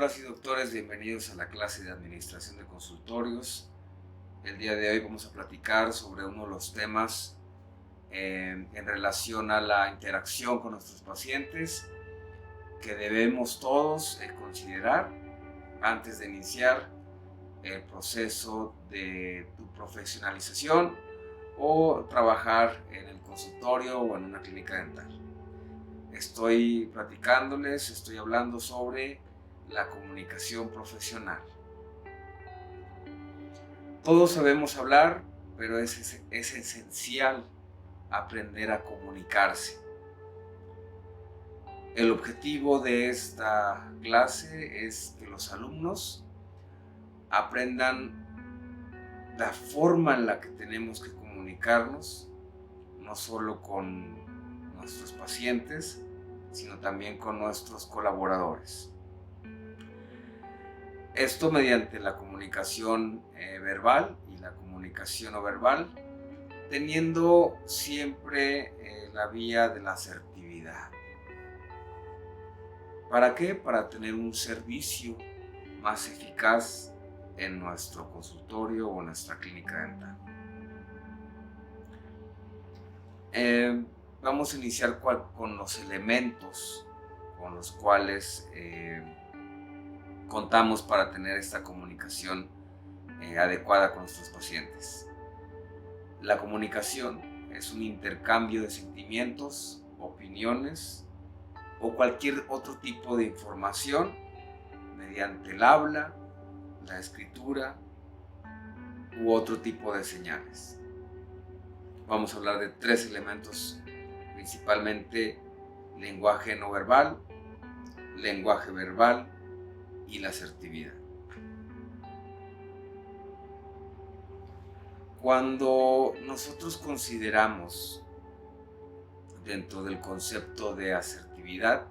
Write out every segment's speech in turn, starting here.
Doctoras y doctores, bienvenidos a la clase de Administración de Consultorios. El día de hoy vamos a platicar sobre uno de los temas en relación a la interacción con nuestros pacientes que debemos todos considerar antes de iniciar el proceso de tu profesionalización o trabajar en el consultorio o en una clínica dental. Estoy hablando sobre la comunicación profesional. Todos sabemos hablar, pero es esencial aprender a comunicarse. El objetivo de esta clase es que los alumnos aprendan la forma en la que tenemos que comunicarnos, no solo con nuestros pacientes, sino también con nuestros colaboradores. Esto mediante la comunicación verbal y la comunicación no verbal, teniendo siempre la vía de la asertividad. ¿Para qué? Para tener un servicio más eficaz en nuestro consultorio o en nuestra clínica dental. Vamos a iniciar con los elementos con los cuales contamos para tener esta comunicación adecuada con nuestros pacientes. La comunicación es un intercambio de sentimientos, opiniones o cualquier otro tipo de información mediante el habla, la escritura u otro tipo de señales. Vamos a hablar de tres elementos, principalmente lenguaje no verbal, lenguaje verbal y la asertividad. Cuando nosotros consideramos dentro del concepto de asertividad,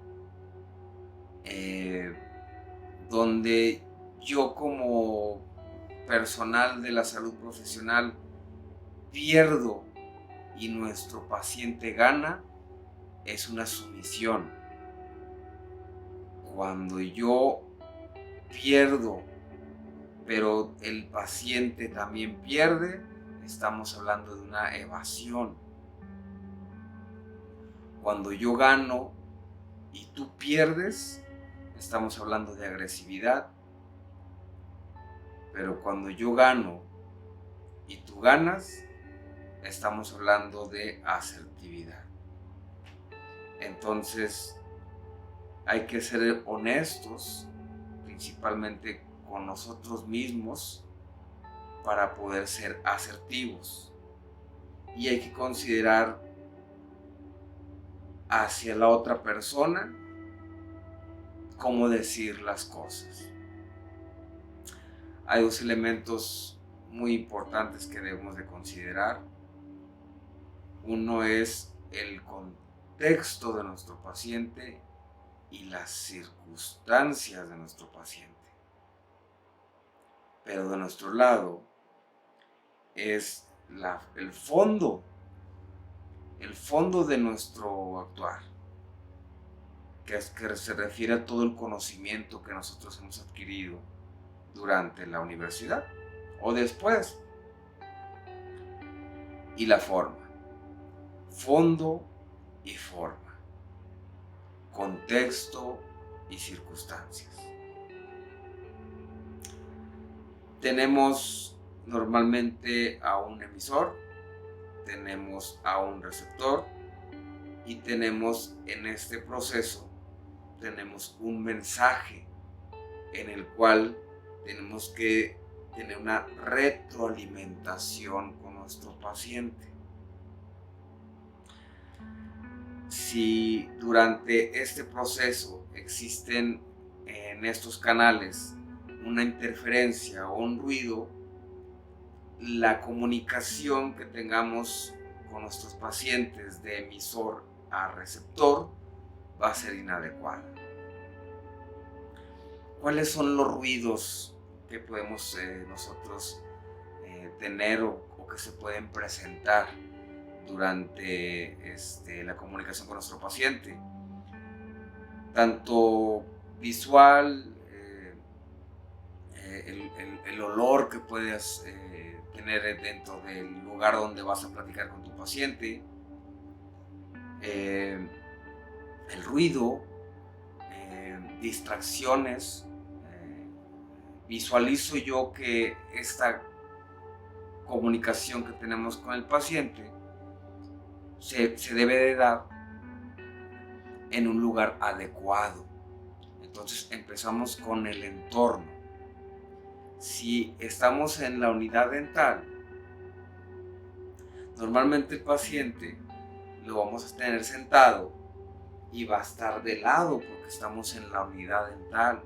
donde yo como personal de la salud profesional pierdo y nuestro paciente gana, es una sumisión. Cuando yo pierdo, pero el paciente también pierde, estamos hablando de una evasión. Cuando yo gano y tú pierdes, estamos hablando de agresividad. Pero cuando yo gano y tú ganas, estamos hablando de asertividad. Entonces, hay que ser honestos, principalmente con nosotros mismos, para poder ser asertivos. Y hay que considerar hacia la otra persona cómo decir las cosas. Hay dos elementos muy importantes que debemos de considerar. Uno es el contexto de nuestro paciente y las circunstancias de nuestro paciente. Pero de nuestro lado es el fondo de nuestro actuar, que se refiere a todo el conocimiento que nosotros hemos adquirido durante la universidad o después. Y la forma, fondo y forma, contexto y circunstancias. Tenemos normalmente a un emisor, tenemos a un receptor y tenemos en este proceso un mensaje en el cual tenemos que tener una retroalimentación con nuestro paciente. Si durante este proceso existen en estos canales una interferencia o un ruido, la comunicación que tengamos con nuestros pacientes de emisor a receptor va a ser inadecuada. ¿Cuáles son los ruidos que podemos nosotros tener o que se pueden presentar durante la comunicación con nuestro paciente? Tanto visual, el olor que puedes tener dentro del lugar donde vas a platicar con tu paciente, el ruido, distracciones. Visualizo yo que esta comunicación que tenemos con el paciente se debe de dar en un lugar adecuado. Entonces empezamos con el entorno. Si estamos en la unidad dental, normalmente el paciente lo vamos a tener sentado y va a estar de lado porque estamos en la unidad dental.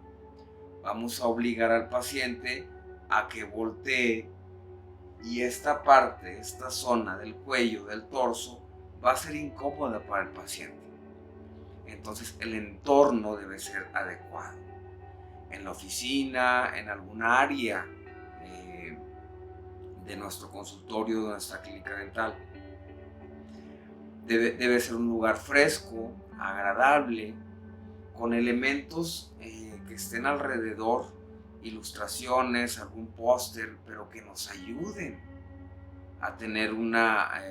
Vamos a obligar al paciente a que voltee y esta parte, esta zona del cuello, del torso, va a ser incómoda para el paciente. Entonces el entorno debe ser adecuado. En la oficina, en alguna área de nuestro consultorio, de nuestra clínica dental. Debe ser un lugar fresco, agradable, con elementos que estén alrededor, ilustraciones, algún póster, pero que nos ayuden a tener una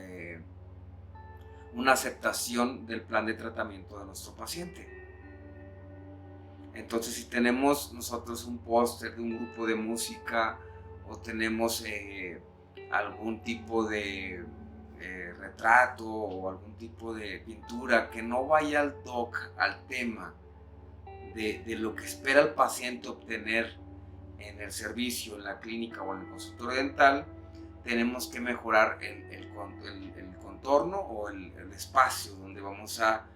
aceptación del plan de tratamiento de nuestro paciente. Entonces, si tenemos nosotros un póster de un grupo de música o tenemos algún tipo de retrato o algún tipo de pintura que no vaya al tema de lo que espera el paciente obtener en el servicio, en la clínica o en el consultorio dental, tenemos que mejorar el contorno o el espacio donde vamos a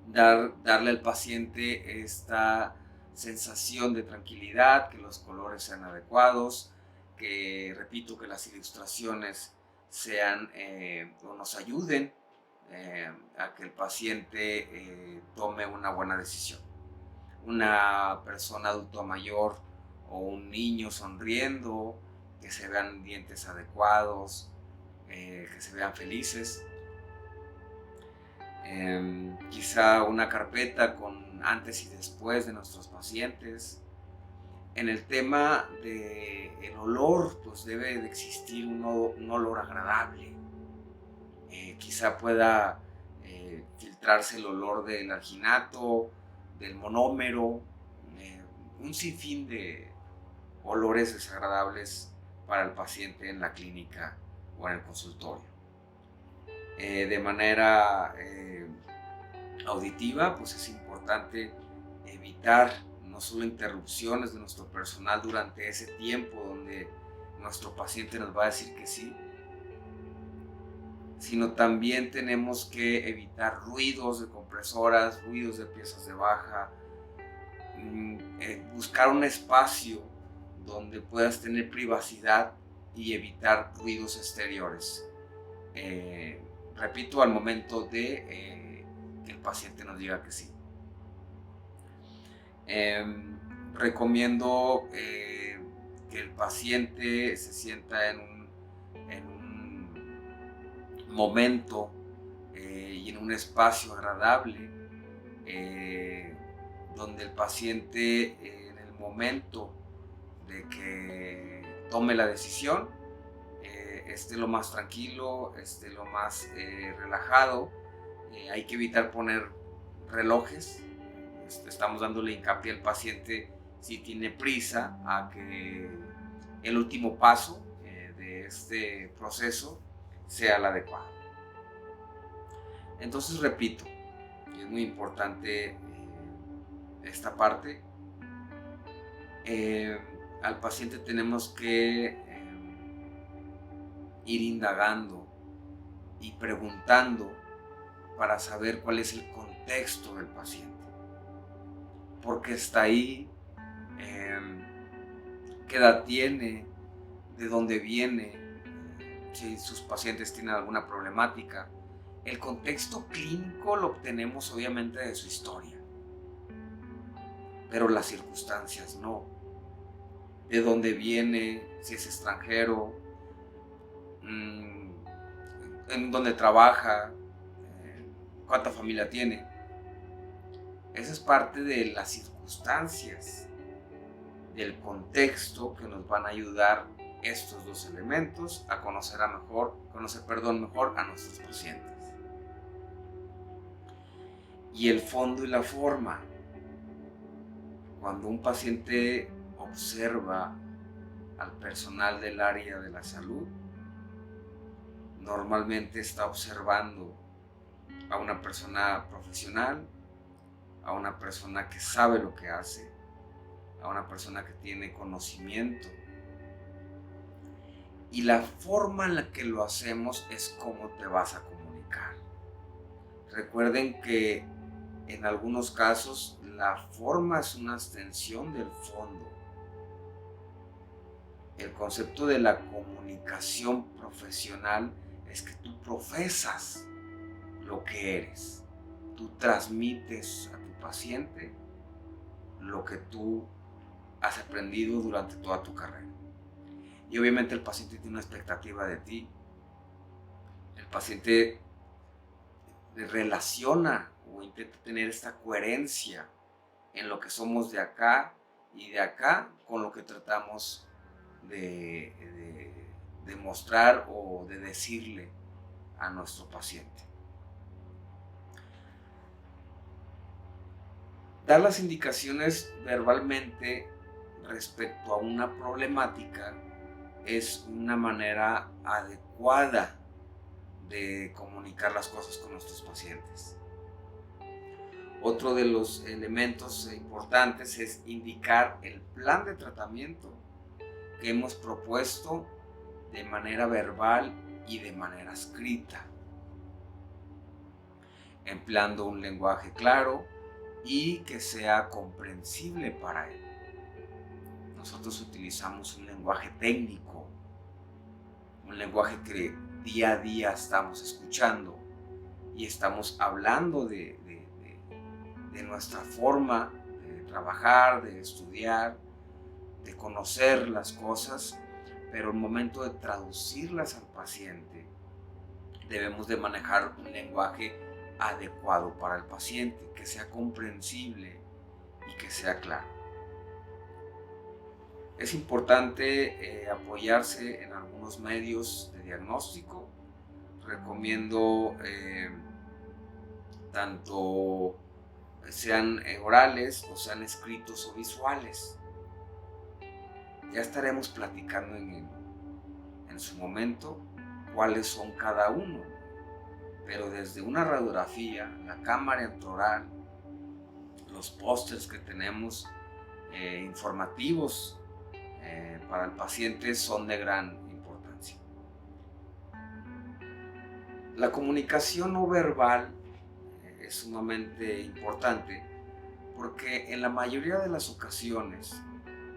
darle al paciente esta sensación de tranquilidad, que los colores sean adecuados, que repito, que las ilustraciones sean o nos ayuden a que el paciente tome una buena decisión. Una persona adulto mayor o un niño sonriendo, que se vean dientes adecuados, que se vean felices. Quizá una carpeta con antes y después de nuestros pacientes. En el tema del olor, pues debe de existir un olor agradable. Quizá pueda filtrarse el olor del alginato, del monómero, un sinfín de olores desagradables para el paciente en la clínica o en el consultorio. De manera auditiva, pues es importante evitar no solo interrupciones de nuestro personal durante ese tiempo donde nuestro paciente nos va a decir que sí, sino también tenemos que evitar ruidos de compresoras, ruidos de piezas de baja, buscar un espacio donde puedas tener privacidad y evitar ruidos exteriores. Repito, al momento de que el paciente nos diga que sí. Recomiendo que el paciente se sienta en un momento y en un espacio agradable donde el paciente en el momento de que tome la decisión esté lo más tranquilo, esté lo más relajado. Hay que evitar poner relojes. Estamos dándole hincapié al paciente, si tiene prisa, a que el último paso de este proceso sea el adecuado. Entonces, repito, es muy importante esta parte. Al paciente tenemos que ir indagando y preguntando para saber cuál es el contexto del paciente. ¿Por qué está ahí? ¿Qué edad tiene? ¿De dónde viene? Si sus pacientes tienen alguna problemática. El contexto clínico lo obtenemos obviamente de su historia, pero las circunstancias no. ¿De dónde viene? Si es extranjero, en dónde trabaja, cuánta familia tiene. Esa es parte de las circunstancias del contexto que nos van a ayudar estos dos elementos a conocer mejor a nuestros pacientes. Y el fondo y la forma. Cuando un paciente observa al personal del área de la salud, normalmente está observando a una persona profesional, a una persona que sabe lo que hace, a una persona que tiene conocimiento. Y la forma en la que lo hacemos es cómo te vas a comunicar. Recuerden que en algunos casos la forma es una extensión del fondo. El concepto de la comunicación profesional es que tú profesas lo que eres. Tú transmites a tu paciente lo que tú has aprendido durante toda tu carrera. Y obviamente el paciente tiene una expectativa de ti. El paciente relaciona o intenta tener esta coherencia en lo que somos de acá y de acá con lo que tratamos de mostrar o de decirle a nuestro paciente. Dar las indicaciones verbalmente respecto a una problemática es una manera adecuada de comunicar las cosas con nuestros pacientes. Otro de los elementos importantes es indicar el plan de tratamiento que hemos propuesto de manera verbal y de manera escrita, empleando un lenguaje claro y que sea comprensible para él. Nosotros utilizamos un lenguaje técnico, un lenguaje que día a día estamos escuchando y estamos hablando de nuestra forma de trabajar, de estudiar, de conocer las cosas, pero al momento de traducirlas al paciente debemos de manejar un lenguaje adecuado para el paciente, que sea comprensible y que sea claro. Es importante apoyarse en algunos medios de diagnóstico. Recomiendo tanto sean orales o sean escritos o visuales. Ya estaremos platicando en su momento cuáles son cada uno, pero desde una radiografía, la cámara intraoral, los pósters que tenemos informativos para el paciente son de gran importancia. La comunicación no verbal es sumamente importante porque en la mayoría de las ocasiones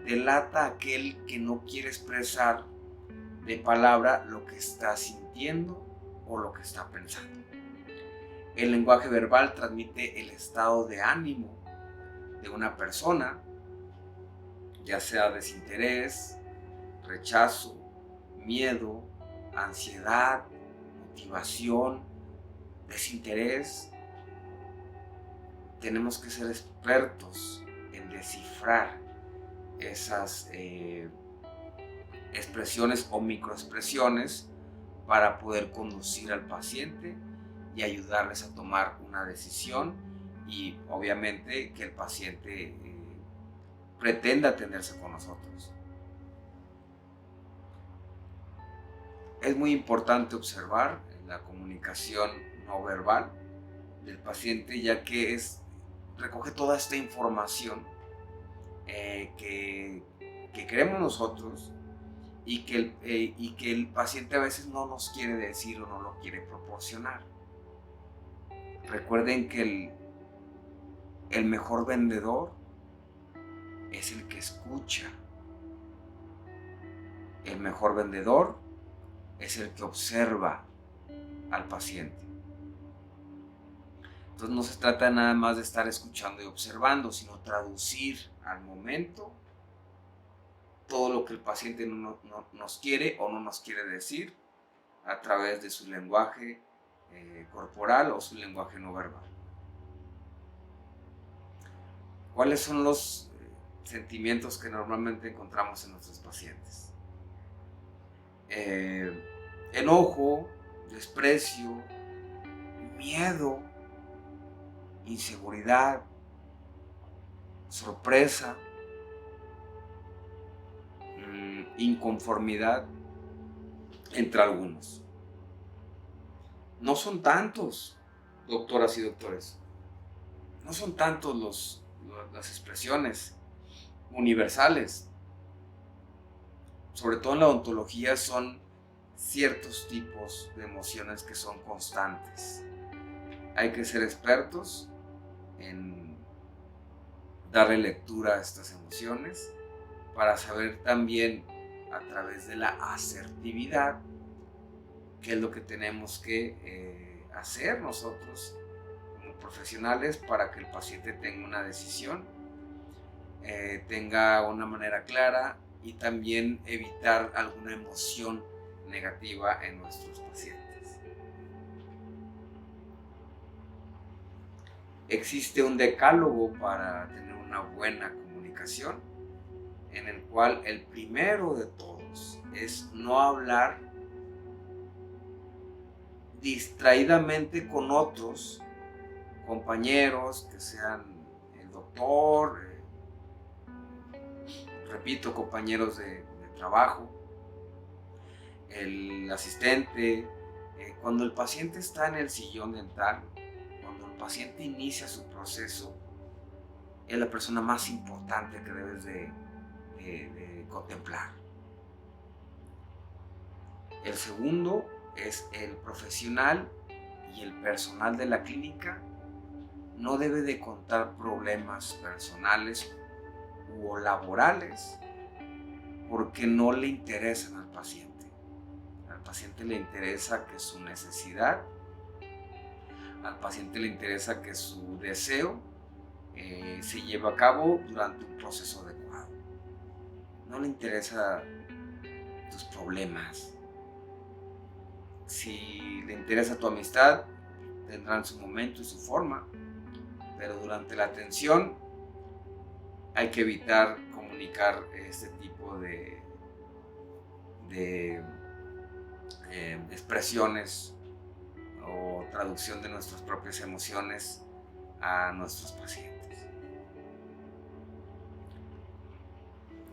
delata aquel que no quiere expresar de palabra lo que está sintiendo o lo que está pensando. El lenguaje verbal transmite el estado de ánimo de una persona, ya sea desinterés, rechazo, miedo, ansiedad, motivación, desinterés. Tenemos que ser expertos en descifrar esas expresiones o microexpresiones para poder conducir al paciente y ayudarles a tomar una decisión y obviamente que el paciente pretenda atenderse con nosotros. Es muy importante observar la comunicación no verbal del paciente, ya que recoge toda esta información que queremos nosotros y que el paciente a veces no nos quiere decir o no lo quiere proporcionar. Recuerden que el mejor vendedor es el que escucha. El mejor vendedor es el que observa al paciente. Entonces no se trata nada más de estar escuchando y observando, sino traducir al momento todo lo que el paciente nos quiere o no nos quiere decir a través de su lenguaje corporal o su lenguaje no verbal. ¿Cuáles son los sentimientos que normalmente encontramos en nuestros pacientes. Enojo, desprecio, miedo, inseguridad, sorpresa, inconformidad, entre algunos. No son tantos, doctoras y doctores, no son tantos las expresiones universales. Sobre todo en la odontología son ciertos tipos de emociones que son constantes. Hay que ser expertos en darle lectura a estas emociones para saber también a través de la asertividad qué es lo que tenemos que hacer nosotros como profesionales para que el paciente tenga una decisión, tenga una manera clara y también evitar alguna emoción negativa en nuestros pacientes. Existe un decálogo para tener una buena comunicación, en el cual el primero de todos es no hablar distraídamente con otros compañeros, que sean el doctor, repito, compañeros de trabajo, el asistente. Cuando el paciente está en el sillón dental, cuando el paciente inicia su proceso, es la persona más importante que debes de contemplar. El segundo es el profesional y el personal de la clínica no debe de contar problemas personales o laborales porque no le interesan al paciente. Al paciente le interesa que su necesidad, al paciente le interesa que su deseo se lleve a cabo durante un proceso adecuado. No le interesa tus problemas. Si le interesa tu amistad, tendrán su momento y su forma, pero durante la atención hay que evitar comunicar este tipo de expresiones o traducción de nuestras propias emociones a nuestros pacientes.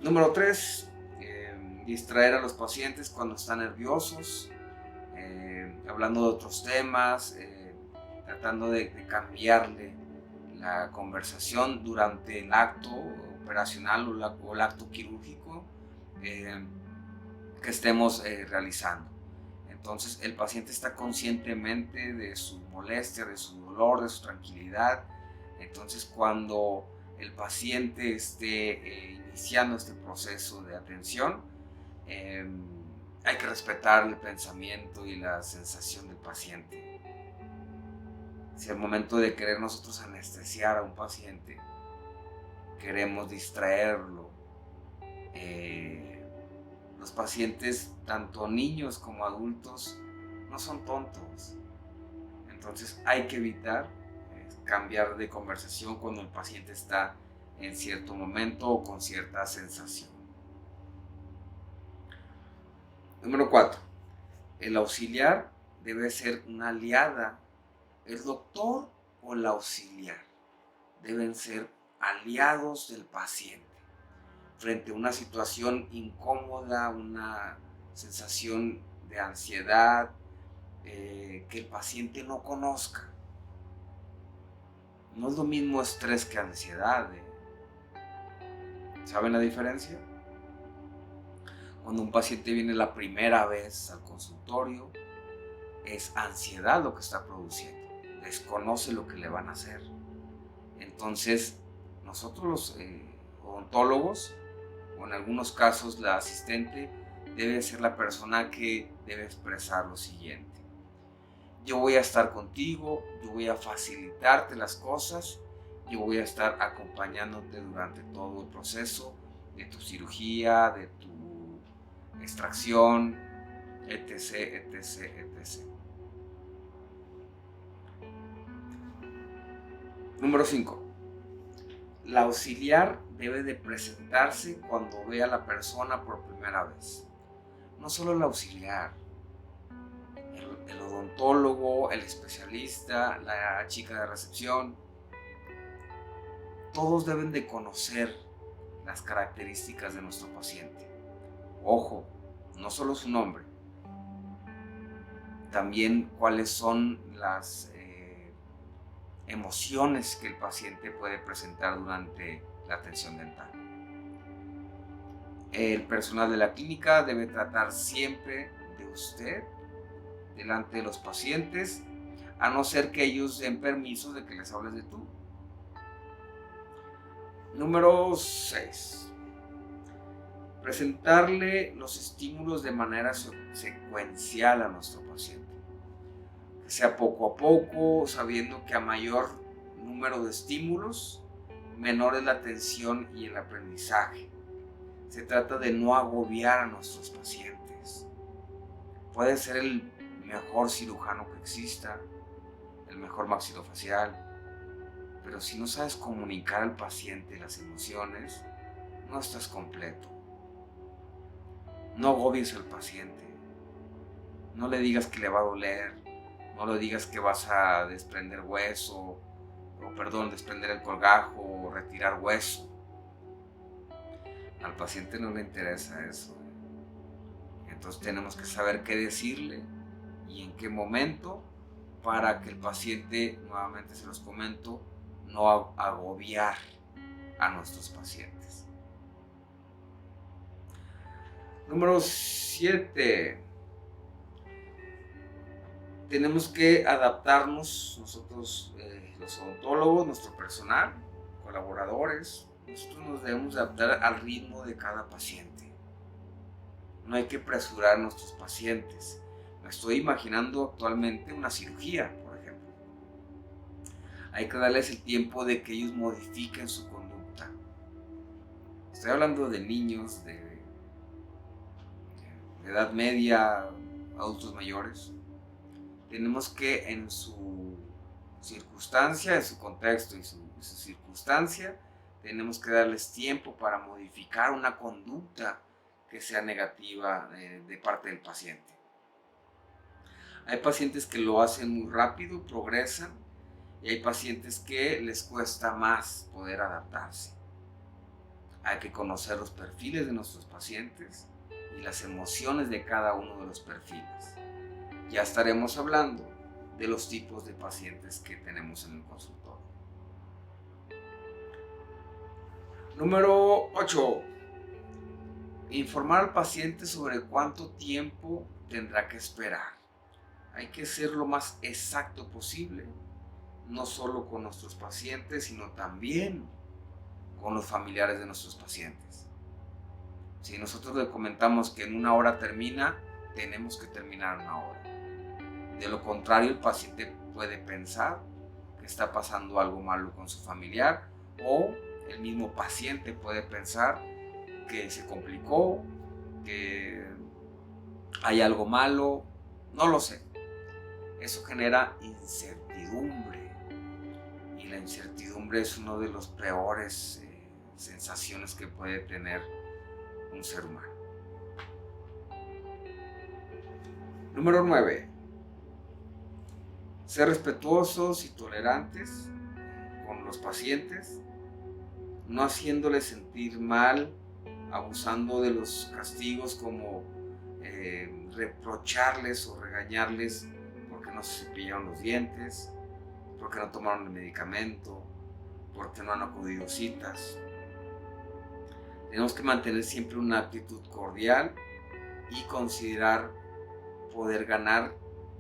Número 3, distraer a los pacientes cuando están nerviosos, hablando de otros temas, tratando de cambiarle la conversación durante el acto operacional o el acto quirúrgico que estemos realizando. Entonces el paciente está conscientemente de su molestia, de su dolor, de su tranquilidad. Entonces cuando el paciente esté iniciando este proceso de atención, hay que respetar el pensamiento y la sensación del paciente. Si al momento de querer nosotros anestesiar a un paciente, queremos distraerlo, los pacientes, tanto niños como adultos, no son tontos. Entonces hay que evitar cambiar de conversación cuando el paciente está en cierto momento o con cierta sensación. Número 4. El auxiliar debe ser una aliada. El doctor o el auxiliar deben ser aliados del paciente frente a una situación incómoda, una sensación de ansiedad que el paciente no conozca. No es lo mismo estrés que ansiedad. ¿Saben la diferencia? Cuando un paciente viene la primera vez al consultorio, es ansiedad lo que está produciendo. Desconoce lo que le van a hacer. Entonces, nosotros los odontólogos, o en algunos casos la asistente, debe ser la persona que debe expresar lo siguiente: yo voy a estar contigo, yo voy a facilitarte las cosas, yo voy a estar acompañándote durante todo el proceso de tu cirugía, de tu extracción, etc, etc, etc. Número 5. La auxiliar debe de presentarse cuando ve a la persona por primera vez. No solo el auxiliar, el odontólogo, el especialista, la chica de recepción, todos deben de conocer las características de nuestro paciente. Ojo, no solo su nombre, también cuáles son las emociones que el paciente puede presentar durante la atención dental. El personal de la clínica debe tratar siempre de usted delante de los pacientes, a no ser que ellos den permiso de que les hables de tú. Número 6. Presentarle los estímulos de manera secuencial a nuestro paciente. Que sea poco a poco, sabiendo que a mayor número de estímulos, menor es la atención y el aprendizaje. Se trata de no agobiar a nuestros pacientes. Puede ser el mejor cirujano que exista, el mejor maxilofacial, pero si no sabes comunicar al paciente las emociones, no estás completo. No agobies al paciente. No le digas que le va a doler, no le digas que vas a desprender hueso, desprender el colgajo o retirar hueso. Al paciente no le interesa eso. Entonces tenemos que saber qué decirle y en qué momento para que el paciente, nuevamente se los comento, no agobiar a nuestros pacientes. Número 7. Tenemos que adaptarnos nosotros, los odontólogos, nuestro personal, colaboradores. Nosotros nos debemos adaptar al ritmo de cada paciente. No hay que apresurar a nuestros pacientes. Me estoy imaginando actualmente una cirugía, por ejemplo. Hay que darles el tiempo de que ellos modifiquen su conducta. Estoy hablando de niños de edad media, adultos mayores. Tenemos que en su circunstancia, en su contexto y su circunstancia, tenemos que darles tiempo para modificar una conducta que sea negativa de parte del paciente. Hay pacientes que lo hacen muy rápido, progresan, y hay pacientes que les cuesta más poder adaptarse. Hay que conocer los perfiles de nuestros pacientes y las emociones de cada uno de los perfiles. Ya estaremos hablando de los tipos de pacientes que tenemos en el consultorio. Número 8. Informar al paciente sobre cuánto tiempo tendrá que esperar. Hay que ser lo más exacto posible, no solo con nuestros pacientes, sino también con los familiares de nuestros pacientes. Si nosotros le comentamos que en 1 hora termina, tenemos que terminar en 1 hora. De lo contrario, el paciente puede pensar que está pasando algo malo con su familiar, o el mismo paciente puede pensar que se complicó, que hay algo malo, no lo sé. Eso genera incertidumbre, y la incertidumbre es una de las peores sensaciones que puede tener un ser humano. Número 9. Ser respetuosos y tolerantes con los pacientes, no haciéndoles sentir mal, abusando de los castigos como reprocharles o regañarles porque no se cepillaron los dientes, porque no tomaron el medicamento, porque no han acudido a citas. Tenemos que mantener siempre una actitud cordial y considerar poder ganar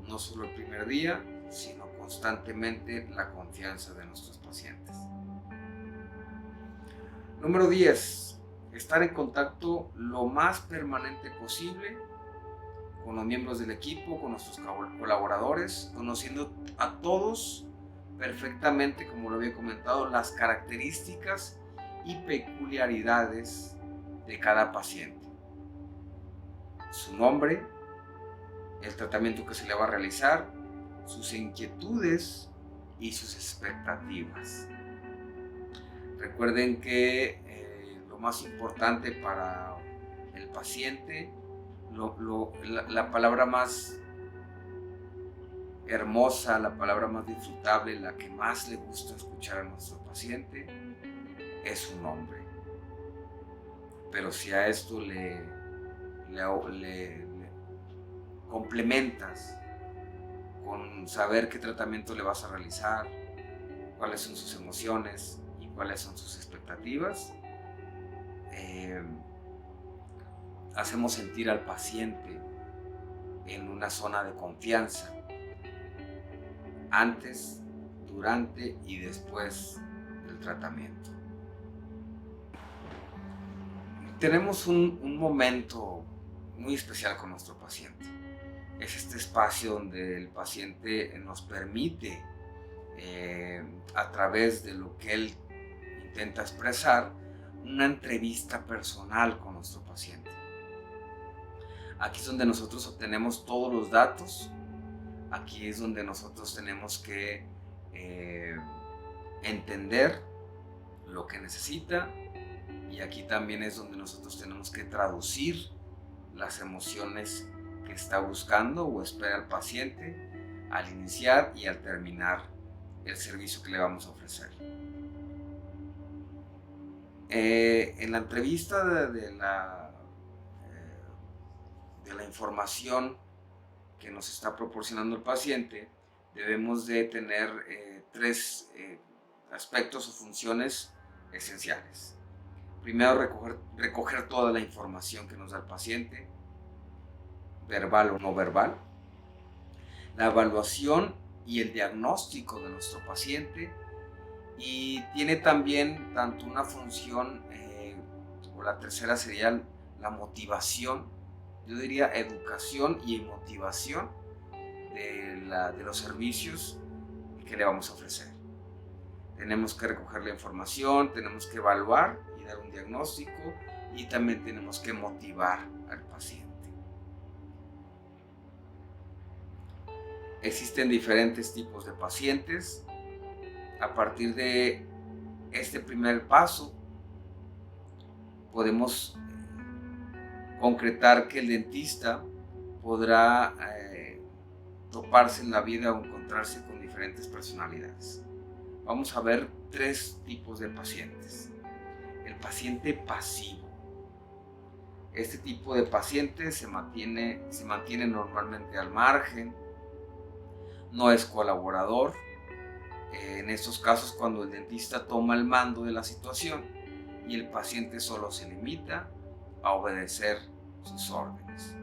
no solo el primer día, sino constantemente la confianza de nuestros pacientes. Número 10. Estar en contacto lo más permanente posible con los miembros del equipo, con nuestros colaboradores, conociendo a todos perfectamente, como lo había comentado, las características y peculiaridades de cada paciente. Su nombre, el tratamiento que se le va a realizar, sus inquietudes y sus expectativas. Recuerden que lo más importante para el paciente, la palabra más hermosa, la palabra más disfrutable, la que más le gusta escuchar a nuestro paciente, es su nombre. Pero si a esto le complementas con saber qué tratamiento le vas a realizar, cuáles son sus emociones y cuáles son sus expectativas, hacemos sentir al paciente en una zona de confianza antes, durante y después del tratamiento. Tenemos un momento muy especial con nuestro paciente. Es este espacio donde el paciente nos permite, a través de lo que él intenta expresar, una entrevista personal con nuestro paciente. Aquí es donde nosotros obtenemos todos los datos. Aquí es donde nosotros tenemos que entender lo que necesita, y aquí también es donde nosotros tenemos que traducir las emociones que está buscando o espera el paciente al iniciar y al terminar el servicio que le vamos a ofrecer. En la entrevista de la información que nos está proporcionando el paciente, debemos de tener tres aspectos o funciones esenciales. Primero, recoger toda la información que nos da el paciente, verbal o no verbal, la evaluación y el diagnóstico de nuestro paciente, y tiene también tanto una función, o la tercera sería la motivación, yo diría educación y motivación de los servicios que le vamos a ofrecer. Tenemos que recoger la información, tenemos que evaluar y dar un diagnóstico, y también tenemos que motivar al paciente. Existen diferentes tipos de pacientes. A partir de este primer paso, podemos concretar que el dentista podrá toparse en la vida o encontrarse con diferentes personalidades. Vamos a ver tres tipos de pacientes. El paciente pasivo. Este tipo de paciente se mantiene normalmente al margen, no es colaborador. En estos casos, cuando el dentista toma el mando de la situación y el paciente solo se limita a obedecer sus órdenes.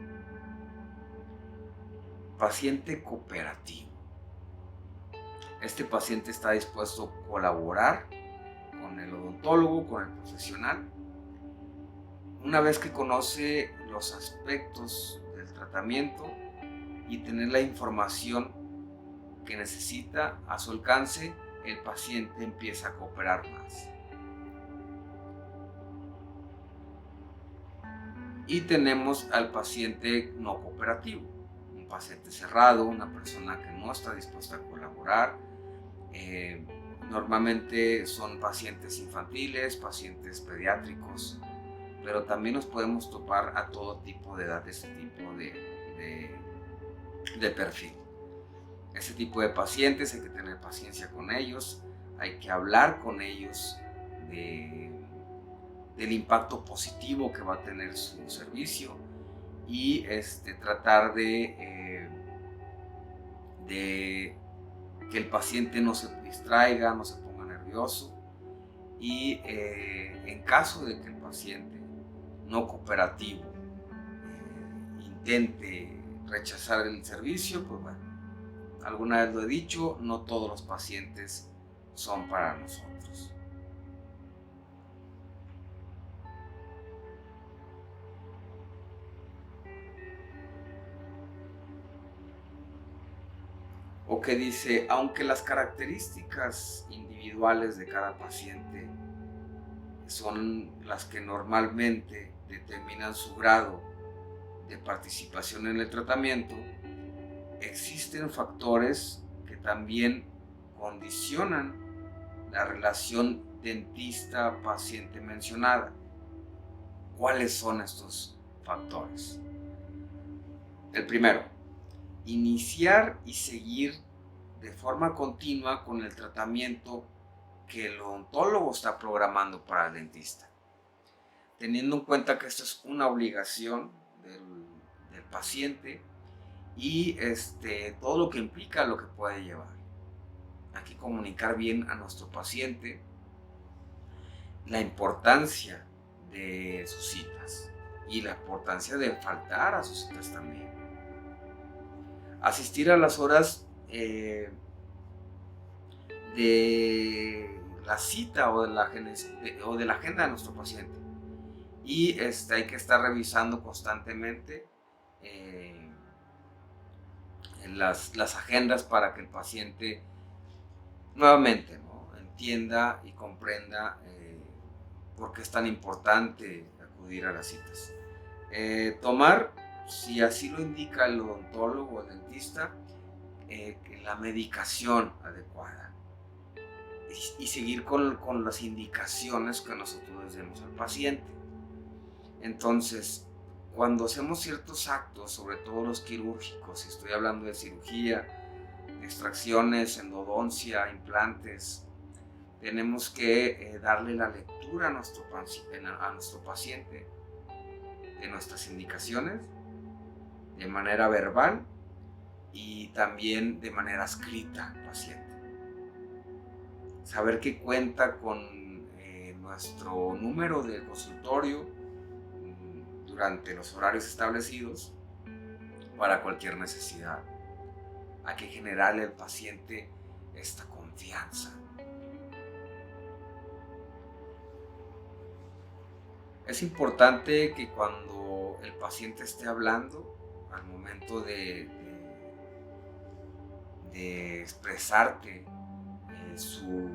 Paciente cooperativo. Este paciente está dispuesto a colaborar con el odontólogo, con el profesional. Una vez que conoce los aspectos del tratamiento y tener la información que necesita a su alcance, el paciente empieza a cooperar más. Y tenemos al paciente no cooperativo, un paciente cerrado, una persona que no está dispuesta a colaborar. Normalmente son pacientes infantiles, pacientes pediátricos, pero también nos podemos topar a todo tipo de edad, este tipo de perfil. Ese tipo de pacientes hay que tener paciencia con ellos, hay que hablar con ellos del impacto positivo que va a tener su servicio, y tratar de que el paciente no se distraiga, no se ponga nervioso, y en caso de que el paciente no cooperativo intente rechazar el servicio, pues bueno, alguna vez lo he dicho, no todos los pacientes son para nosotros. O que dice, aunque las características individuales de cada paciente son las que normalmente determinan su grado de participación en el tratamiento, existen factores que también condicionan la relación dentista-paciente mencionada. ¿Cuáles son estos factores? El primero, iniciar y seguir de forma continua con el tratamiento que el odontólogo está programando para el dentista, teniendo en cuenta que esto es una obligación del paciente y todo lo que implica, lo que puede llevar. Hay que comunicar bien a nuestro paciente la importancia de sus citas y la importancia de faltar a sus citas también. Asistir a las horas de la cita o de la agenda de nuestro paciente. Y hay que estar revisando constantemente las agendas para que el paciente nuevamente, ¿no?, entienda y comprenda por qué es tan importante acudir a las citas. Tomar, si así lo indica el odontólogo o el dentista, la medicación adecuada y seguir con las indicaciones que nosotros les demos al paciente. Entonces, cuando hacemos ciertos actos, sobre todo los quirúrgicos, si estoy hablando de cirugía, extracciones, endodoncia, implantes, tenemos que darle la lectura a nuestro paciente de nuestras indicaciones de manera verbal y también de manera escrita al paciente. Saber que cuenta con nuestro número de consultorio durante los horarios establecidos para cualquier necesidad. Hay que generarle al paciente esta confianza. Es importante que cuando el paciente esté hablando, al momento de expresarte su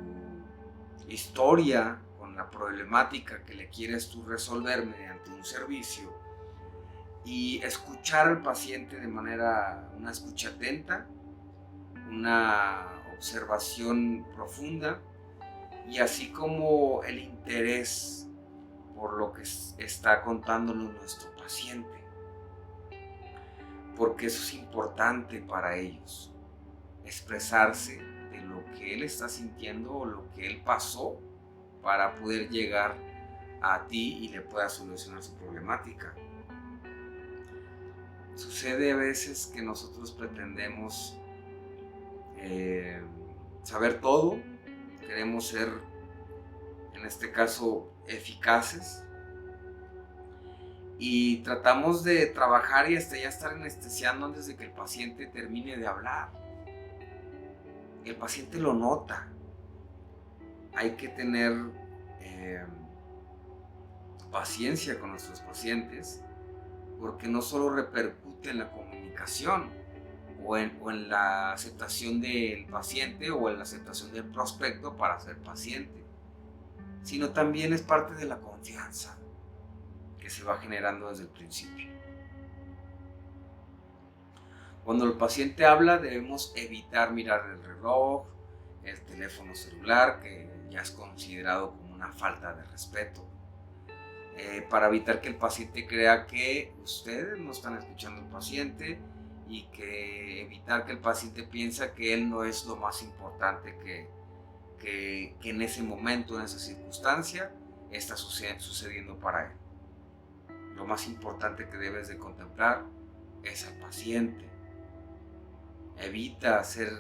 historia con la problemática que le quieres tú resolver mediante un servicio, y escuchar al paciente de una escucha atenta, una observación profunda, y así como el interés por lo que está contándonos nuestro paciente, porque eso es importante para ellos, expresarse de lo que él está sintiendo o lo que él pasó para poder llegar a ti y le pueda solucionar su problemática. Sucede a veces que nosotros pretendemos saber todo, queremos ser, en este caso, eficaces, y tratamos de trabajar y hasta ya estar anestesiando antes de que el paciente termine de hablar. El paciente lo nota. Hay que tener paciencia con nuestros pacientes, porque no solo repercute en la comunicación o en la aceptación del paciente o en la aceptación del prospecto para ser paciente, sino también es parte de la confianza que se va generando desde el principio. Cuando el paciente habla, debemos evitar mirar el reloj, el teléfono celular, que ya es considerado como una falta de respeto, para evitar que el paciente crea que ustedes no están escuchando al paciente y que evitar que el paciente piense que él no es lo más importante que en ese momento, en esa circunstancia, está sucediendo para él. Lo más importante que debes de contemplar es al paciente. Evita hacer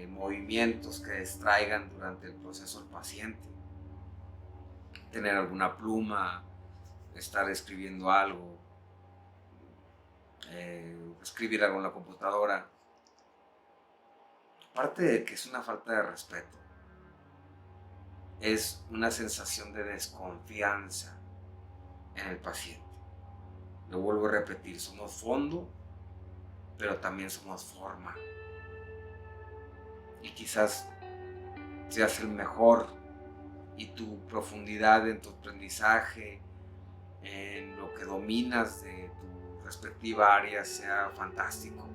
movimientos que distraigan durante el proceso al paciente. Tener alguna pluma, estar escribiendo algo, escribir algo en la computadora. Aparte de que es una falta de respeto, es una sensación de desconfianza en el paciente. Lo vuelvo a repetir, somos fondo, pero también somos forma. Y quizás seas el mejor y tu profundidad en tu aprendizaje, en lo que dominas de tu respectiva área sea fantástico,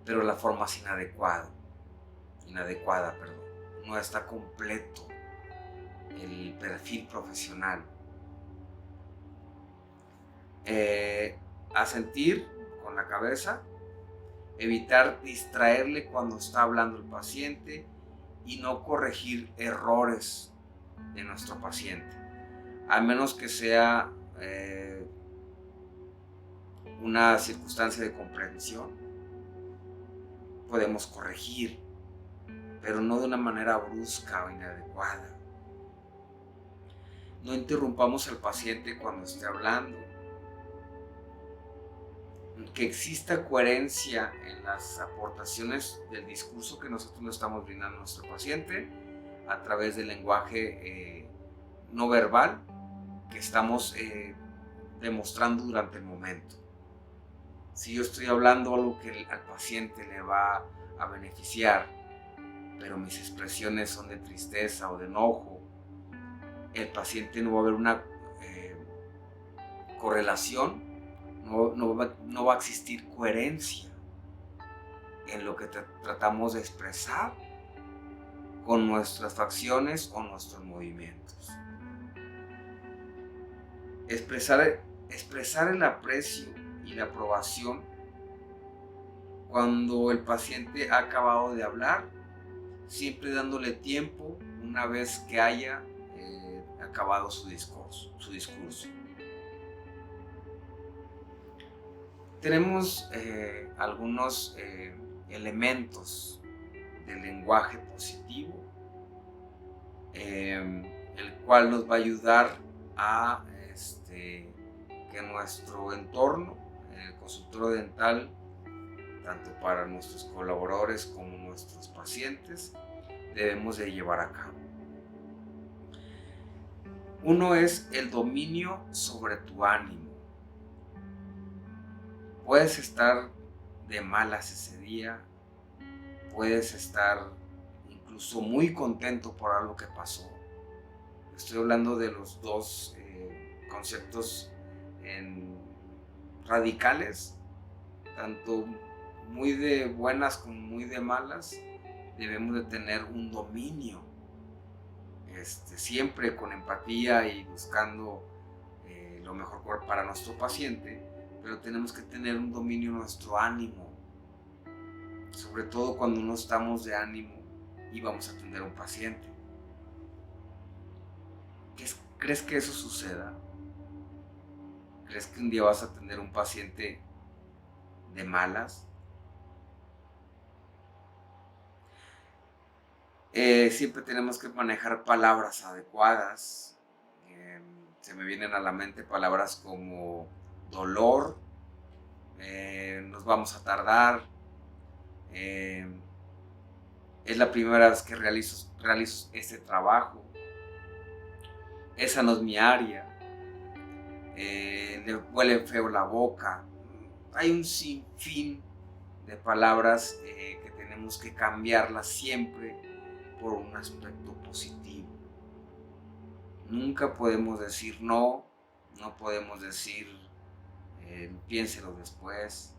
pero la forma es inadecuada, no está completo el perfil profesional. Asentir con la cabeza, evitar distraerle cuando está hablando el paciente y no corregir errores de nuestro paciente, a menos que sea una circunstancia de comprensión. Podemos corregir, pero no de una manera brusca o inadecuada. No interrumpamos al paciente cuando esté hablando. Que exista coherencia en las aportaciones del discurso que nosotros le estamos brindando a nuestro paciente a través del lenguaje no verbal que estamos demostrando durante el momento. Si yo estoy hablando algo que al paciente le va a beneficiar, pero mis expresiones son de tristeza o de enojo, el paciente no va a ver una correlación, no va a existir coherencia en lo que tratamos de expresar con nuestras facciones o nuestros movimientos. Expresar el aprecio y la aprobación cuando el paciente ha acabado de hablar, siempre dándole tiempo una vez que haya acabado su discurso. Tenemos algunos elementos del lenguaje positivo, el cual nos va a ayudar a que nuestro entorno, el consultorio dental, tanto para nuestros colaboradores como nuestros pacientes, debemos de llevar a cabo. Uno es el dominio sobre tu ánimo. Puedes estar de malas ese día, puedes estar incluso muy contento por algo que pasó. Estoy hablando de los dos conceptos radicales, tanto muy de buenas como muy de malas. Debemos de tener un dominio, siempre con empatía y buscando lo mejor para nuestro paciente, pero tenemos que tener un dominio en nuestro ánimo, sobre todo cuando no estamos de ánimo y vamos a atender a un paciente. ¿Crees que eso suceda? ¿Crees que un día vas a atender a un paciente de malas? Siempre tenemos que manejar palabras adecuadas. Se me vienen a la mente palabras como dolor, nos vamos a tardar, es la primera vez que realizo este trabajo, esa no es mi área, le huele feo la boca. Hay un sinfín de palabras que tenemos que cambiarlas siempre por un aspecto positivo. Nunca podemos decir no podemos decir piénselo después,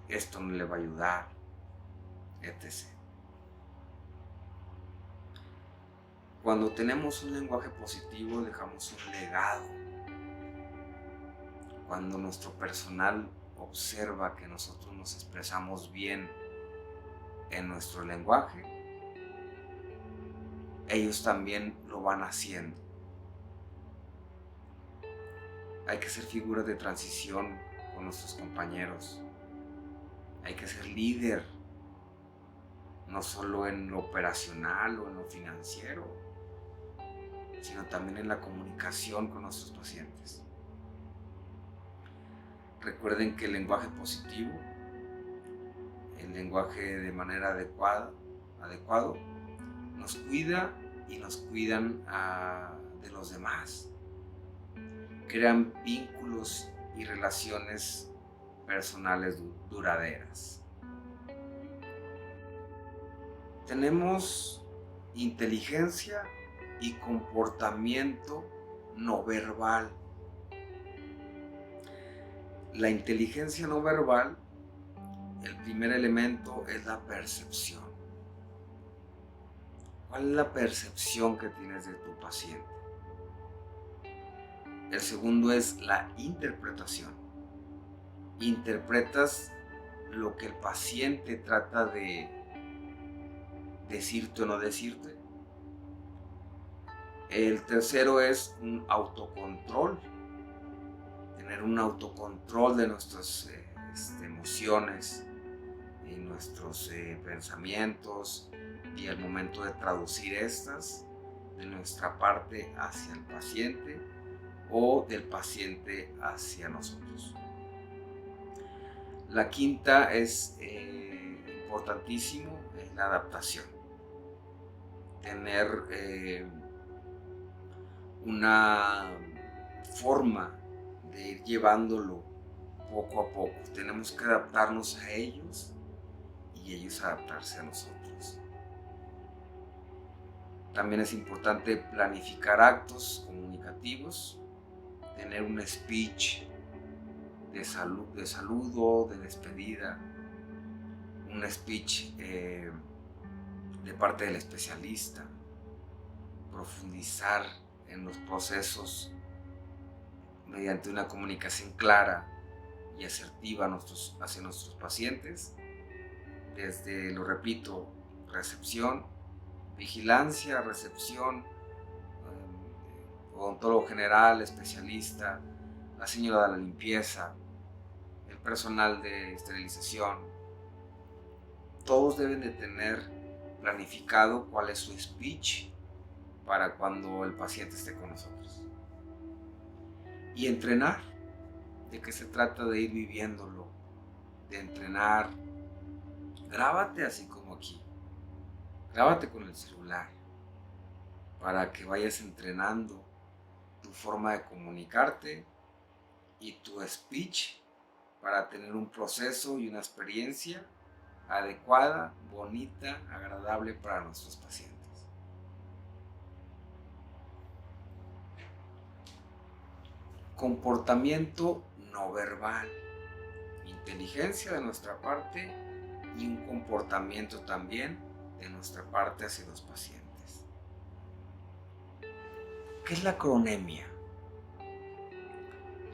esto no le va a ayudar, etc. Cuando tenemos un lenguaje positivo, dejamos un legado. Cuando nuestro personal observa que nosotros nos expresamos bien en nuestro lenguaje, ellos también lo van haciendo. Hay que ser figuras de transición con nuestros compañeros. Hay que ser líder, no solo en lo operacional o en lo financiero, sino también en la comunicación con nuestros pacientes. Recuerden que el lenguaje positivo, el lenguaje de manera adecuado, nos cuida y nos cuidan de los demás. Crean vínculos y relaciones personales duraderas. Tenemos inteligencia y comportamiento no verbal. La inteligencia no verbal, el primer elemento es la percepción. ¿Cuál es la percepción que tienes de tu paciente? El segundo es la interpretación. Interpretas lo que el paciente trata de decirte o no decirte. El tercero es un autocontrol. Tener un autocontrol de nuestras emociones y nuestros pensamientos, y al momento de traducir estas de nuestra parte hacia el paciente o del paciente hacia nosotros. La quinta es importantísimo, es la adaptación. Tener una forma de ir llevándolo poco a poco. Tenemos que adaptarnos a ellos y ellos adaptarse a nosotros. También es importante planificar actos comunicativos, tener un speech de saludo, de despedida, un speech de parte del especialista, profundizar en los procesos mediante una comunicación clara y asertiva hacia nuestros pacientes, desde, lo repito, recepción, vigilancia, recepción, odontólogo general, especialista, la señora de la limpieza, el personal de esterilización. Todos deben de tener planificado cuál es su speech para cuando el paciente esté con nosotros. Y entrenar. ¿De qué se trata? De ir viviéndolo, de entrenar. Grábate así como aquí. Grábate con el celular para que vayas entrenando tu forma de comunicarte y tu speech para tener un proceso y una experiencia adecuada, bonita, agradable para nuestros pacientes. Comportamiento no verbal, inteligencia de nuestra parte y un comportamiento también de nuestra parte hacia los pacientes. ¿Qué es la cronemia?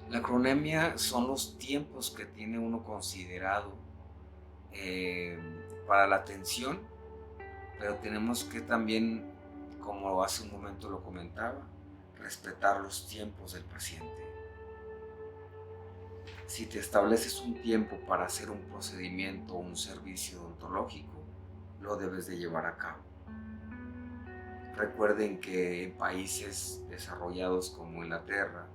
La cronemia son los tiempos que tiene uno considerado para la atención, pero tenemos que también, como hace un momento lo comentaba, respetar los tiempos del paciente. Si te estableces un tiempo para hacer un procedimiento o un servicio odontológico, lo debes de llevar a cabo. Recuerden que en países desarrollados como Inglaterra,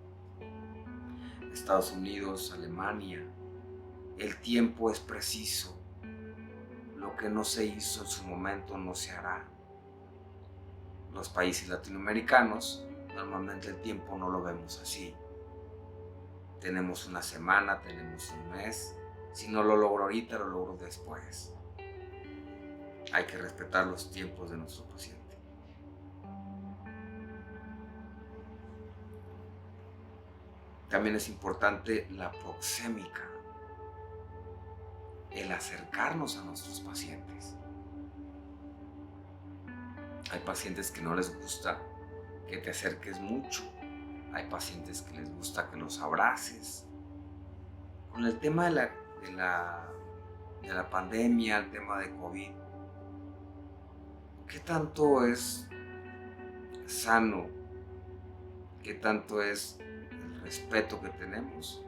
Estados Unidos, Alemania, el tiempo es preciso. Lo que no se hizo en su momento no se hará. Los países latinoamericanos, normalmente el tiempo no lo vemos así. Tenemos una semana, tenemos un mes. Si no lo logro ahorita, lo logro después. Hay que respetar los tiempos de nuestro paciente. También es importante la proxémica, el acercarnos a nuestros pacientes. Hay pacientes que no les gusta que te acerques mucho. Hay pacientes que les gusta que los abraces. Con el tema de la pandemia, el tema de COVID, ¿qué tanto es sano? ¿Qué tanto es el respeto que tenemos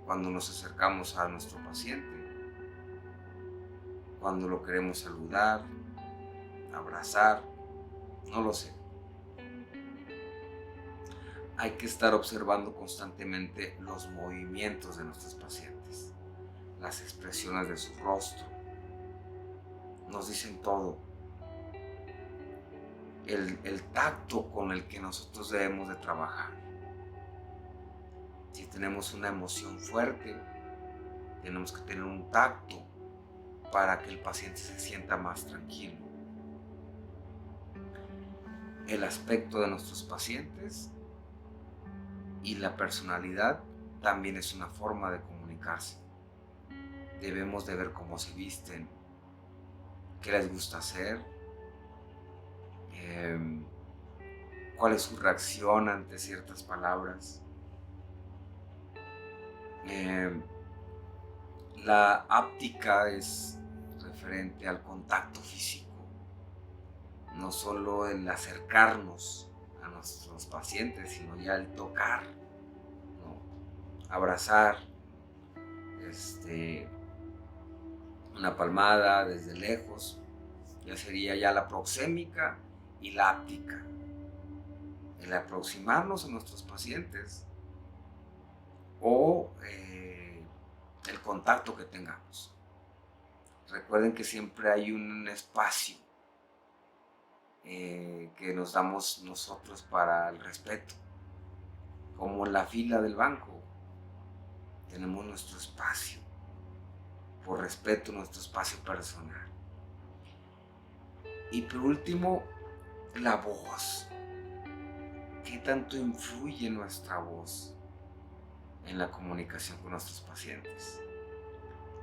cuando nos acercamos a nuestro paciente? Cuando lo queremos saludar, abrazar, no lo sé. Hay que estar observando constantemente los movimientos de nuestros pacientes, las expresiones de su rostro. Nos dicen todo. El tacto con el que nosotros debemos de trabajar. Si tenemos una emoción fuerte, tenemos que tener un tacto para que el paciente se sienta más tranquilo. El aspecto de nuestros pacientes y la personalidad también es una forma de comunicarse. Debemos de ver cómo se visten, qué les gusta hacer, cuál es su reacción ante ciertas palabras. La áptica es referente al contacto físico, no solo el acercarnos a nuestros pacientes, sino ya el tocar, ¿no? Abrazar, una palmada desde lejos, ya sería ya la proxémica y la áptica, el aproximarnos a nuestros pacientes o el contacto que tengamos. Recuerden que siempre hay un espacio que nos damos nosotros para el respeto, como en la fila del banco. Tenemos nuestro espacio, por respeto, nuestro espacio personal. Y por último, la voz. ¿Qué tanto influye nuestra voz en la comunicación con nuestros pacientes?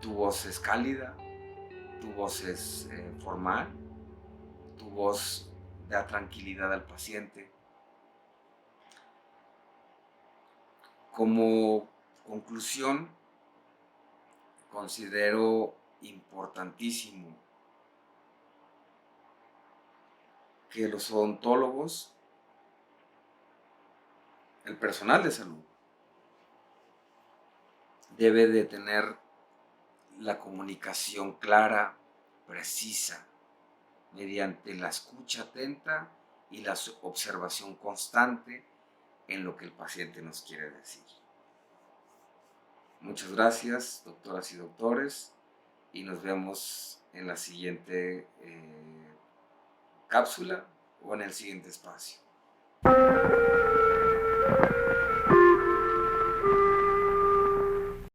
¿Tu voz es cálida? ¿Tu voz es formal? ¿Tu voz da tranquilidad al paciente? Como conclusión, considero importantísimo que los odontólogos, el personal de salud, debe de tener la comunicación clara, precisa, mediante la escucha atenta y la observación constante en lo que el paciente nos quiere decir. Muchas gracias, doctoras y doctores, y nos vemos en la siguiente cápsula o en el siguiente espacio.